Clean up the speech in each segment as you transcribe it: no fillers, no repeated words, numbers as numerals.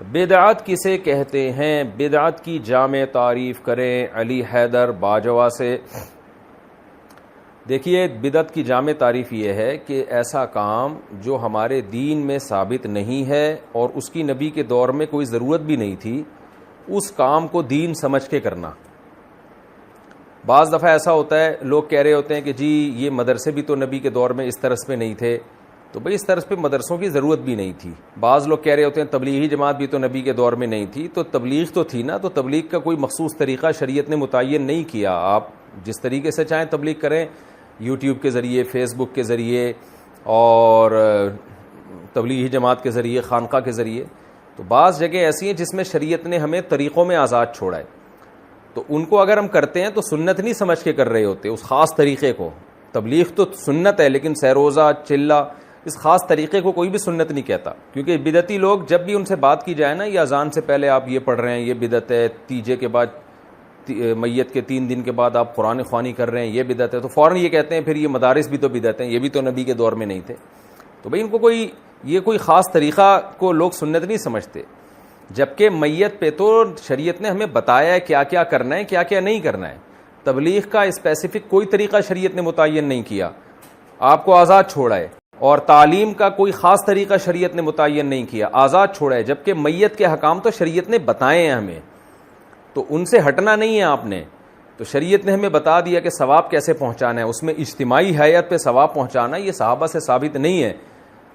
بدعت کسے کہتے ہیں؟ بدعت کی جامع تعریف کریں علی حیدر باجوہ سے۔ دیکھیے، بدعت کی جامع تعریف یہ ہے کہ ایسا کام جو ہمارے دین میں ثابت نہیں ہے اور اس کی نبی کے دور میں کوئی ضرورت بھی نہیں تھی، اس کام کو دین سمجھ کے کرنا۔ بعض دفعہ ایسا ہوتا ہے، لوگ کہہ رہے ہوتے ہیں کہ جی یہ مدرسے بھی تو نبی کے دور میں اس طرز پہ نہیں تھے، تو بھئی اس طرز پہ مدرسوں کی ضرورت بھی نہیں تھی۔ بعض لوگ کہہ رہے ہوتے ہیں تبلیغی جماعت بھی تو نبی کے دور میں نہیں تھی، تو تبلیغ تو تھی نا، تو تبلیغ کا کوئی مخصوص طریقہ شریعت نے متعین نہیں کیا۔ آپ جس طریقے سے چاہیں تبلیغ کریں، یوٹیوب کے ذریعے، فیس بک کے ذریعے اور تبلیغی جماعت کے ذریعے، خانقاہ کے ذریعے۔ تو بعض جگہ ایسی ہیں جس میں شریعت نے ہمیں طریقوں میں آزاد چھوڑا ہے، تو ان کو اگر ہم کرتے ہیں تو سنت نہیں سمجھ کے کر رہے ہوتے اس خاص طریقے کو۔ تبلیغ تو سنت ہے، لیکن سہروزہ، چلہ، اس خاص طریقے کو کوئی بھی سنت نہیں کہتا، کیونکہ بدعتی لوگ جب بھی ان سے بات کی جائے نا، یہ اذان سے پہلے آپ یہ پڑھ رہے ہیں یہ بدعت ہے، تیجے کے بعد میت کے 3 دن کے بعد آپ قرآن خوانی کر رہے ہیں یہ بدعت ہے، تو فوراً یہ کہتے ہیں پھر یہ مدارس بھی تو بدعت ہیں، یہ بھی تو نبی کے دور میں نہیں تھے۔ تو بھئی ان کو کوئی خاص طریقہ کو لوگ سنت نہیں سمجھتے، جبکہ میت پہ تو شریعت نے ہمیں بتایا ہے کیا کیا کرنا ہے، کیا کیا نہیں کرنا ہے۔ تبلیغ کا اسپیسیفک کوئی طریقہ شریعت نے متعین نہیں کیا، آپ کو آزاد چھوڑا ہے، اور تعلیم کا کوئی خاص طریقہ شریعت نے متعین نہیں کیا، آزاد چھوڑا ہے، جبکہ میت کے حکام تو شریعت نے بتائے ہیں ہمیں، تو ان سے ہٹنا نہیں ہے آپ نے۔ تو شریعت نے ہمیں بتا دیا کہ ثواب کیسے پہنچانا ہے، اس میں اجتماعی حیات پہ ثواب پہنچانا، یہ صحابہ سے ثابت نہیں ہے،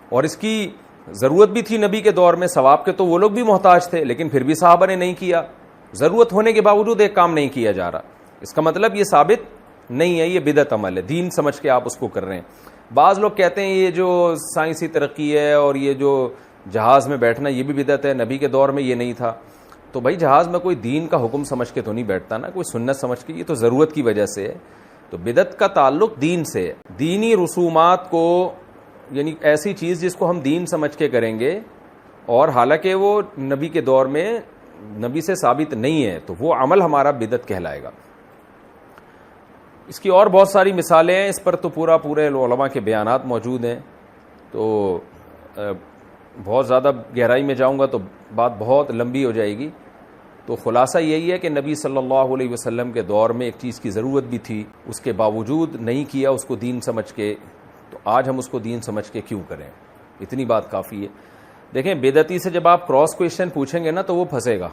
اور اس کی ضرورت بھی تھی نبی کے دور میں، ثواب کے تو وہ لوگ بھی محتاج تھے، لیکن پھر بھی صحابہ نے نہیں کیا، ضرورت ہونے کے باوجود ایک کام نہیں کیا جا رہا، اس کا مطلب یہ ثابت نہیں ہے، یہ بدعت عمل ہے، دین سمجھ کے آپ اس کو کر رہے ہیں۔ بعض لوگ کہتے ہیں یہ جو سائنسی ترقی ہے اور یہ جو جہاز میں بیٹھنا یہ بھی بدعت ہے، نبی کے دور میں یہ نہیں تھا۔ تو بھائی جہاز میں کوئی دین کا حکم سمجھ کے تو نہیں بیٹھتا نا، کوئی سنت سمجھ کے، یہ تو ضرورت کی وجہ سے ہے۔ تو بدعت کا تعلق دین سے ہے، دینی رسومات کو، یعنی ایسی چیز جس کو ہم دین سمجھ کے کریں گے اور حالانکہ وہ نبی کے دور میں نبی سے ثابت نہیں ہے، تو وہ عمل ہمارا بدعت کہلائے گا۔ اس کی اور بہت ساری مثالیں ہیں، اس پر تو پورے علماء کے بیانات موجود ہیں، تو بہت زیادہ گہرائی میں جاؤں گا تو بات بہت لمبی ہو جائے گی۔ تو خلاصہ یہی ہے کہ نبی صلی اللہ علیہ وسلم کے دور میں ایک چیز کی ضرورت بھی تھی، اس کے باوجود نہیں کیا اس کو دین سمجھ کے، تو آج ہم اس کو دین سمجھ کے کیوں کریں؟ اتنی بات کافی ہے۔ دیکھیں، بدعتی سے جب آپ کراس کویشچن پوچھیں گے نا تو وہ پھنسے گا۔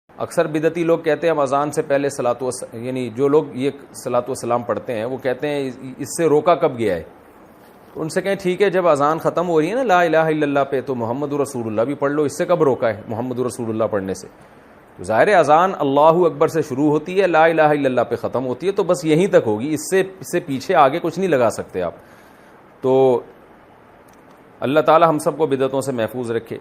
اکثر بدعتی لوگ کہتے ہیں ہم اذان سے پہلے یعنی جو لوگ یہ صلاۃ والسلام پڑھتے ہیں وہ کہتے ہیں اس سے روکا کب گیا ہے؟ تو ان سے کہیں ٹھیک ہے، جب اذان ختم ہو رہی ہے نا لا الہ الا اللہ پہ، تو محمد رسول اللہ بھی پڑھ لو، اس سے کب روکا ہے محمد رسول اللہ پڑھنے سے؟ تو ظاہر اذان اللہ اکبر سے شروع ہوتی ہے، لا الہ الا اللہ پہ ختم ہوتی ہے، تو بس یہیں تک ہوگی، اس سے پیچھے آگے کچھ نہیں لگا سکتے آپ۔ تو اللہ تعالی ہم سب کو بدعتوں سے محفوظ رکھے۔